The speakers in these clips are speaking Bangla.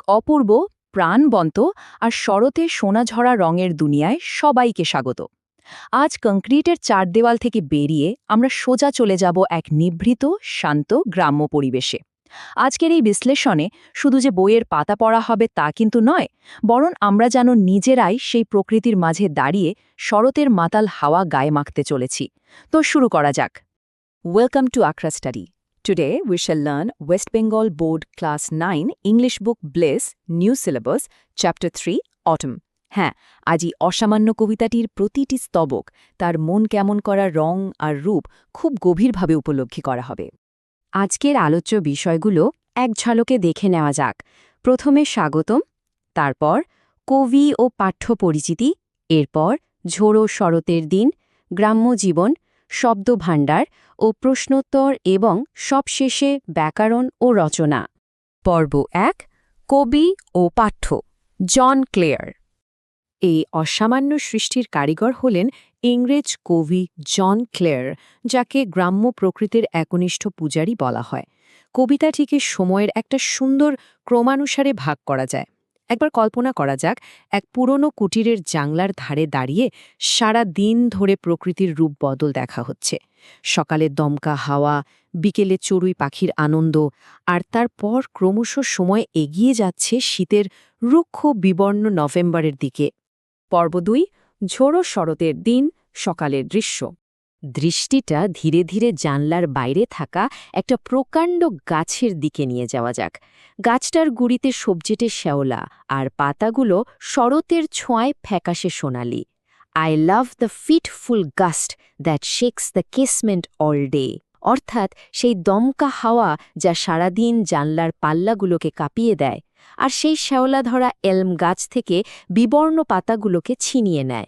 অপূর্ব, প্রাণবন্ত আর শরতে সোনাঝরা রঙের দুনিয়ায় সবাইকে স্বাগত। আজ কংক্রিটের চার দেওয়াল থেকে বেরিয়ে আমরা সোজা চলে যাব এক নিভৃত, শান্ত গ্রাম্য পরিবেশে। আজকের এই বিশ্লেষণে শুধু যে বইয়ের পাতা পড়া হবে তা কিন্তু নয়, বরং আমরা যেন নিজেরাই সেই প্রকৃতির মাঝে দাঁড়িয়ে শরতের মাতাল হাওয়া গায়ে মাখতে চলেছি। তো শুরু করা যাক। Welcome to Accra Study. Today we shall learn West Bengal Board Class 9 English Book Bliss New Syllabus Chapter 3 Autumn. হ্যাঁ, আজই অসামান্য কবিতাটির প্রতিটি স্তবক তার মন কেমন করা রং আর রূপ খুব গভীরভাবে উপলব্ধি করা হবে। আজকের আলোচ্য বিষয়গুলো এক ঝলকে দেখে নেওয়া যাক। প্রথমে স্বাগতম, তারপর কবি ও পাঠ্য পরিচিতি, এরপর ঝোড়ো শরতের দিন, গ্রাম্য জীবন, শব্দভাণ্ডার ও প্রশ্নোত্তর এবং সবশেষে ব্যাকরণ ও রচনা। পর্ব ১, কবি ও পাঠ্য। জন ক্লেয়ার। এই অসামান্য সৃষ্টির কারিগর হলেন ইংরেজ কবি জন ক্লেয়ার, যাকে গ্রাম্য প্রকৃতির একনিষ্ঠ পূজারী বলা হয়। কবিতাটিকে সময়ের একটা সুন্দর ক্রমানুসারে ভাগ করা যায়। একবার কল্পনা করা যাক, এক পুরনো কুটিরের জাংলার ধারে দাঁড়িয়ে সারা দিন ধরে প্রকৃতির রূপ বদল দেখা হচ্ছে। সকালে দমকা হাওয়া, বিকেলে চড়ুই পাখির আনন্দ, আর তারপর ক্রমশ সময় এগিয়ে যাচ্ছে শীতের রুক্ষ বিবর্ণ নভেম্বরের দিকে। পর্ব ২, ঝোড়ো শরতের দিন, সকালের দৃশ্য। দৃষ্টিটা ধীরে ধীরে জানলার বাইরে থাকা একটা প্রকাণ্ড গাছের দিকে নিয়ে যাওয়া যাক। গাছটার গুড়িতে সবজেটে শ্যাওলা, আর পাতাগুলো শরতের ছোঁয়ায় ফ্যাকাশে সোনালি। I love the fitful gust that shakes the casement all day. অর্থাৎ সেই দমকা হাওয়া যা সারাদিন জানলার পাল্লাগুলোকে কাঁপিয়ে দেয়, আর সেই শ্যাওলা ধরা এলম গাছ থেকে বিবর্ণ পাতাগুলোকে ছিনিয়ে নেয়।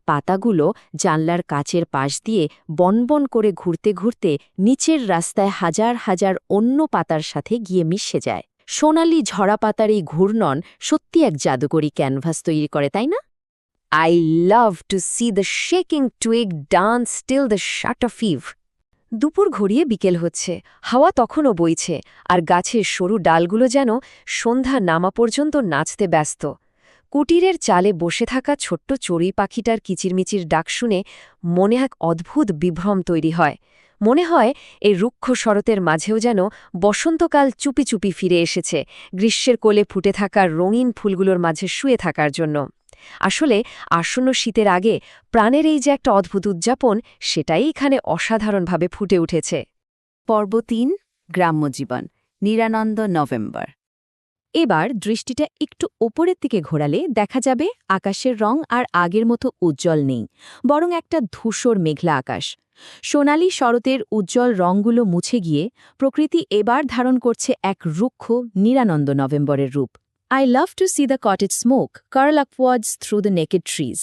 পাতাগুলো জানলার কাচের পাশ দিয়ে বনবন করে ঘুরতে ঘুরতে নিচের রাস্তায় হাজার হাজার অন্য পাতার সাথে গিয়ে মিশে যায়। সোনালি ঝরা পাতার এই ঘূর্ণন সত্যি এক জাদুকরী ক্যানভাস তৈরি করে, তাই না? I love to see the shaking twig dance till the shut of eve. দুপুর ঘুরিয়ে বিকেল হচ্ছে, হাওয়া তখনও বইছে, আর গাছের সরু ডালগুলো যেন সন্ধ্যা নামা পর্যন্ত নাচতে ব্যস্ত। কুটিরের চালে বসে থাকা ছোট্ট চড়ুই পাখিটার কিচিরমিচির ডাক শুনে মনে এক অদ্ভুত বিভ্রম তৈরি হয়। মনে হয় এই রুক্ষ শরতের মাঝেও যেন বসন্তকাল চুপি চুপি ফিরে এসেছে, গ্রীষ্মের কোলে ফুটে থাকা রঙিন ফুলগুলোর মাঝে শুয়ে থাকার জন্য। আসলে আসন্ন শীতের আগে প্রাণের এই যে একটা অদ্ভুত উদযাপন, সেটাই এখানে অসাধারণভাবে ফুটে উঠেছে। পর্ব ৩, গ্রাম্য জীবন, নিরানন্দ নভেম্বর। এবার দৃষ্টিটা একটু ওপরের দিকে ঘোরালে দেখা যাবে আকাশের রং আর আগের মতো উজ্জ্বল নেই, বরং একটা ধূসর মেঘলা আকাশ। সোনালি শরতের উজ্জ্বল রঙগুলো মুছে গিয়ে প্রকৃতি এবার ধারণ করছে এক রুক্ষ, নিরানন্দ নভেম্বরের রূপ। I love to see the cottage smoke curl upwards through the naked trees.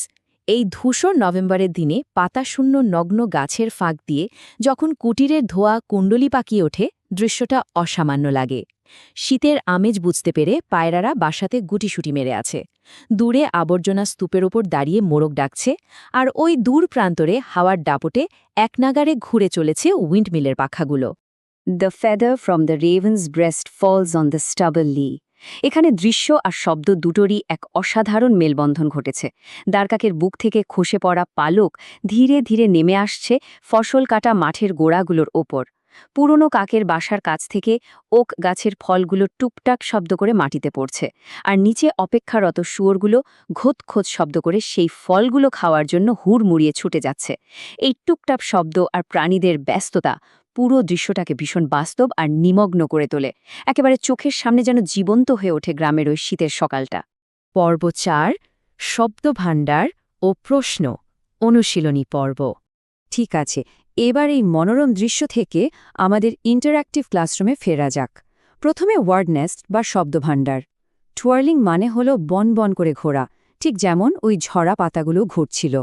এই ধূসর নভেম্বরের দিনে পাতাশূন্য নগ্ন গাছের ফাঁক দিয়ে যখন কুটিরের ধোয়া কুণ্ডলি পাকিয়ে ওঠে, দৃশ্যটা অসামান্য লাগে। শীতের আমেজ বুঝতে পেরে পায়রারা বাসাতে গুটিসুটি মেরে আছে। দূরে আবর্জনা স্তূপের ওপর দাঁড়িয়ে মোরগ ডাকছে, আর ওই দূর প্রান্তরে হাওয়ার দাপটে একনাগারে ঘুরে চলেছে উইন্ডমিলের পাখাগুলো। The feather from the raven's breast falls on the stubble lee. এখানে দৃশ্য আর শব্দ দুটোরই এক অসাধারণ মেলবন্ধন ঘটেছে। দ্বারকাকের বুক থেকে খসে পড়া পালক ধীরে ধীরে নেমে আসছে ফসল কাটা মাঠের গোড়াগুলোর ওপর। পুরনো কাকের বাসার কাছ থেকে ওক গাছের ফলগুলো টুকটাক শব্দ করে মাটিতে পড়ছে, আর নিচে অপেক্ষারত শুয়োরগুলো ঘোত শব্দ করে সেই ফলগুলো খাওয়ার জন্য হুড়মুড়িয়ে ছুটে যাচ্ছে। এই টুকটাক শব্দ আর প্রাণীদের ব্যস্ততা পুরো দৃশ্যটাকে ভীষণ বাস্তব আর নিমগ্ন করে তোলে। একেবারে চোখের সামনে যেন জীবন্ত হয়ে ওঠে গ্রামের ওই শীতের সকালটা। পর্ব ৪, শব্দভাণ্ডার ও প্রশ্ন, অনুশীলনী পর্ব। ঠিক আছে, এবার এই মনোরম দৃশ্য থেকে আমাদের ইন্টারঅ্যাক্টিভ ক্লাসরুমে ফেরা যাক। প্রথমে ওয়ার্ড নেস্ট বা শব্দভাণ্ডার। টুয়ার্লিং মানে হল বন বন করে ঘোরা, ঠিক যেমন ওই ঝরা পাতাগুলো ঘুরছিল।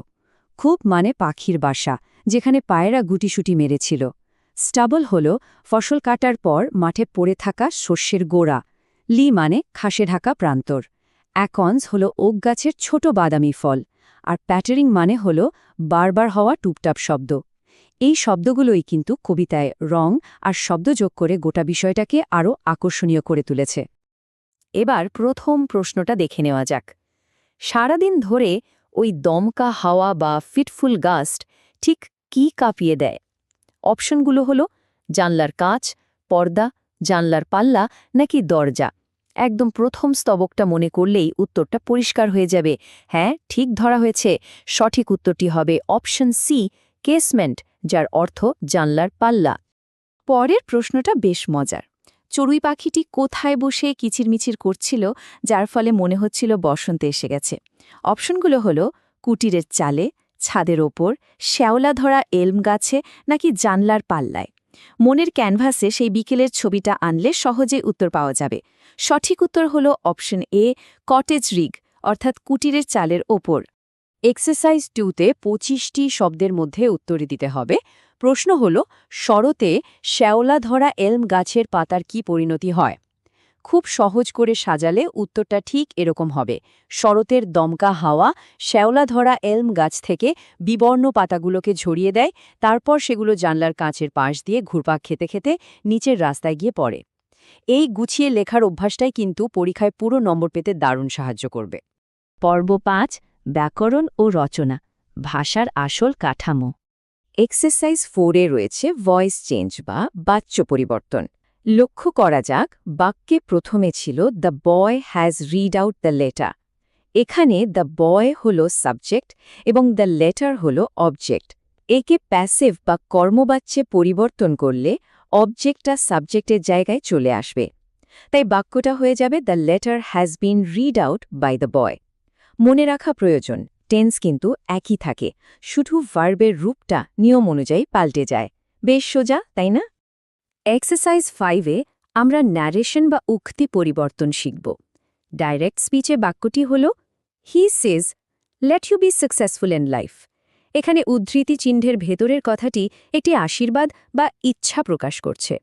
খুব মানে পাখির বাসা, যেখানে পায়রা গুটিসুটি মেরেছিল। স্টাবল হল ফসল কাটার পর মাঠে পড়ে থাকা শস্যের গোড়া। লি মানে ঘাসে ঢাকা প্রান্তর। অ্যাকন্স হল ওক গাছের ছোট বাদামি ফল। আর প্যাটারিং মানে হল বারবার হওয়া টুপটাপ শব্দ। এই শব্দগুলোই কিন্তু কবিতায় রং আর শব্দ যোগ করে গোটা বিষয়টাকে আরও আকর্ষণীয় করে তুলেছে। এবার প্রথম প্রশ্নটা দেখে নেওয়া যাক। সারাদিন ধরে ওই দমকা হাওয়া বা ফিটফুল গাস্ট ঠিক কি কাঁপিয়ে দেয়? অপশনগুলো হলো জানলার কাঁচ, পর্দা, জানলার পাল্লা নাকি দরজা। একদম প্রথম স্তবকটা মনে করলেই উত্তরটা পরিষ্কার হয়ে যাবে। হ্যাঁ, ঠিক ধরা হয়েছে। সঠিক উত্তরটি হবে অপশন সি, কেসমেন্ট, যার অর্থ জানলার পাল্লা। পরের প্রশ্নটা বেশ মজার। চড়ুই পাখিটি কোথায় বসে কিচিরমিচির করছিল, যার ফলে মনে হচ্ছিল বসন্ত এসে গেছে? অপশনগুলো হলো কুটিরের চালে, ছাদের ওপর, শ্যাওলা ধরা এলম গাছে নাকি জানলার পাল্লায়। মনের ক্যানভাসে সেই বিকেলের ছবিটা আনলে সহজে উত্তর পাওয়া যাবে। সঠিক উত্তর হলো অপশন এ, কটেজ রিগ, অর্থাৎ কুটিরের চালের ওপর। এক্সারসাইজ 2তে 25টি শব্দের মধ্যে উত্তর দিতে হবে। প্রশ্ন হল, শরতে শ্যাওলা ধরা এলম গাছের পাতার কি পরিণতি হয়? খুব সহজ করে সাজালে উত্তরটা ঠিক এরকম হবে। শরতের দমকা হাওয়া শ্যাওলা ধরা এলম গাছ থেকে বিবর্ণ পাতাগুলোকে ঝরিয়ে দেয়, তারপর সেগুলো জানলার কাঁচের পাশ দিয়ে ঘুরপাক খেতে খেতে নিচের রাস্তায় গিয়ে পড়ে। এই গুছিয়ে লেখার অভ্যাসটাই কিন্তু পরীক্ষায় পুরো নম্বর পেতে দারুণ সাহায্য করবে। পর্ব 5, ব্যাকরণ ও রচনা, ভাষার আসল কাঠামো। এক্সারসাইজ 4-এ রয়েছে ভয়েস চেঞ্জ বা বাচ্য পরিবর্তন। লক্ষ্য করা যাক, বাক্যে প্রথমে ছিল the boy has read out the letter. এখানে দ্য বয় হল সাবজেক্ট এবং দ্য লেটার হল অবজেক্ট। একে প্যাসিভ বা কর্মবাচ্যে পরিবর্তন করলে অবজেক্টটা সাবজেক্টের জায়গায় চলে আসবে। তাই বাক্যটা হয়ে যাবে the letter has been read out by the boy. মনে রাখা প্রয়োজন, টেন্স কিন্তু একই থাকে, শুধু ভার্বের রূপটা নিয়ম অনুযায়ী পাল্টে যায়। বেশ সোজা, তাই না? এক্সারসাইজ 5-এ আমরা ন্যারেশন বা উক্তি পরিবর্তন শিখব। ডাইরেক্ট স্পিচে বাক্যটি হল he says, let you be successful in life. এখানে উদ্ধৃতি চিহ্নের ভেতরের কথাটি একটি আশীর্বাদ বা ইচ্ছা প্রকাশ করছে।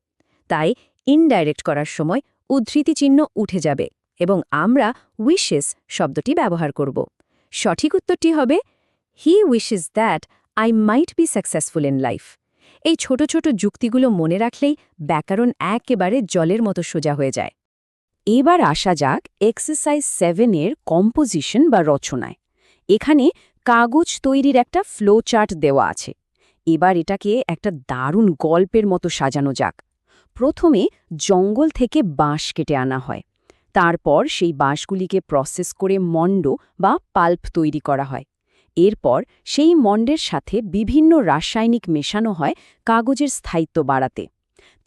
তাই ইনডাইরেক্ট করার সময় উদ্ধৃতি চিহ্ন উঠে যাবে এবং আমরা উইশেস শব্দটি ব্যবহার করব। সঠিক উত্তরটি হবে he wishes that I might be successful in life. এই ছোট ছোট যুক্তিগুলো মনে রাখলেই ব্যাকরণ একেবারে জলের মতো সোজা হয়ে যায়। এবার আসা যাক এক্সারসাইজ 7-এর কম্পোজিশন বা রচনায়। এখানে কাগজ তৈরির একটা ফ্লো চার্ট দেওয়া আছে। এবার এটাকে একটা দারুণ গল্পের মতো সাজানো যাক। প্রথমে জঙ্গল থেকে বাঁশ কেটে আনা হয়। তারপর সেই বাঁশগুলিকে প্রসেস করে মণ্ড বা পাল্প তৈরি করা হয়। এরপর সেই মণ্ডের সাথে বিভিন্ন রাসায়নিক মেশানো হয় কাগজের স্থায়িত্ব বাড়াতে।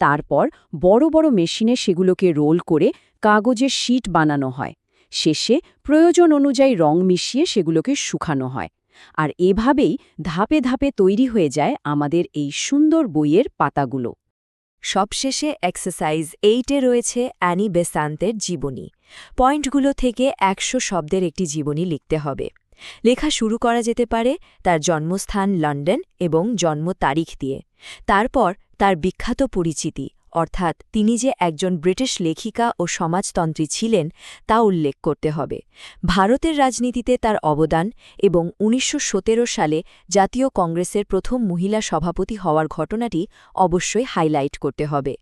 তারপর বড় বড় মেশিনে সেগুলোকে রোল করে কাগজের শীট বানানো হয়। শেষে প্রয়োজন অনুযায়ী রং মিশিয়ে সেগুলোকে শুকানো হয়। আর এভাবেই ধাপে ধাপে তৈরি হয়ে যায় আমাদের এই সুন্দর বইয়ের পাতাগুলো। সবশেষে এক্সারসাইজ 8-এ রয়েছে অ্যানি বেসান্তের জীবনী। পয়েন্টগুলো থেকে 100 শব্দের একটি জীবনী লিখতে হবে। লেখা শুরু করা যেতে পারে তার জন্মস্থান লন্ডন এবং জন্ম তারিখ দিয়ে। তারপর তার বিখ্যাত পরিচিতি, অর্থাৎ তিনি যে একজন ব্রিটিশ লেখিকা ও সমাজতন্ত্রী ছিলেন তা উল্লেখ করতে হবে। ভারতের রাজনীতিতে তার অবদান এবং 1917 সালে জাতীয় কংগ্রেসের প্রথম মহিলা সভাপতি হওয়ার ঘটনাটি অবশ্যই হাইলাইট করতে হবে।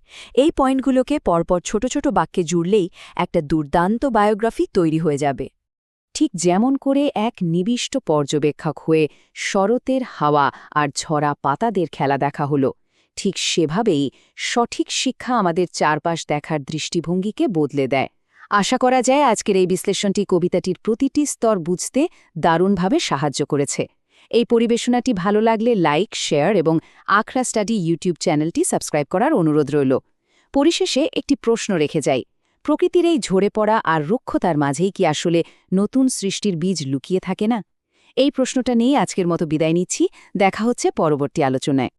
এই পয়েন্টগুলোকে পরপর ছোট ছোট বাক্যে জুড়লেই একটা দুর্দান্ত বায়োগ্রাফি তৈরি হয়ে যাবে। ঠিক যেমন করে এক নিবিষ্ট পর্যবেক্ষক হয়ে শরতের হাওয়া আর ঝরা পাতাদের খেলা দেখা হলো, ঠিক সেভাবেই সঠিক শিক্ষা আমাদের চারপাশ দেখার দৃষ্টিভঙ্গিকে বদলে দেয়। আশা করা যায় আজকের এই বিশ্লেষণটি কবিতাটির প্রতিটি স্তর বুঝতে দারুণভাবে সাহায্য করেছে। এই পরিবেশনাটি ভালো লাগলে লাইক, শেয়ার এবং আখড়া স্টাডি ইউটিউব চ্যানেলটি সাবস্ক্রাইব করার অনুরোধ রইল। পরিশেষে একটি প্রশ্ন রেখে যাই, প্রকৃতির এই ঝরে পড়া আর রুক্ষতার মাঝেই কি আসলে নতুন সৃষ্টির বীজ লুকিয়ে থাকে না? এই প্রশ্নটা নিয়ে আজকের মতো বিদায় নিচ্ছি। দেখা হচ্ছে পরবর্তী আলোচনায়।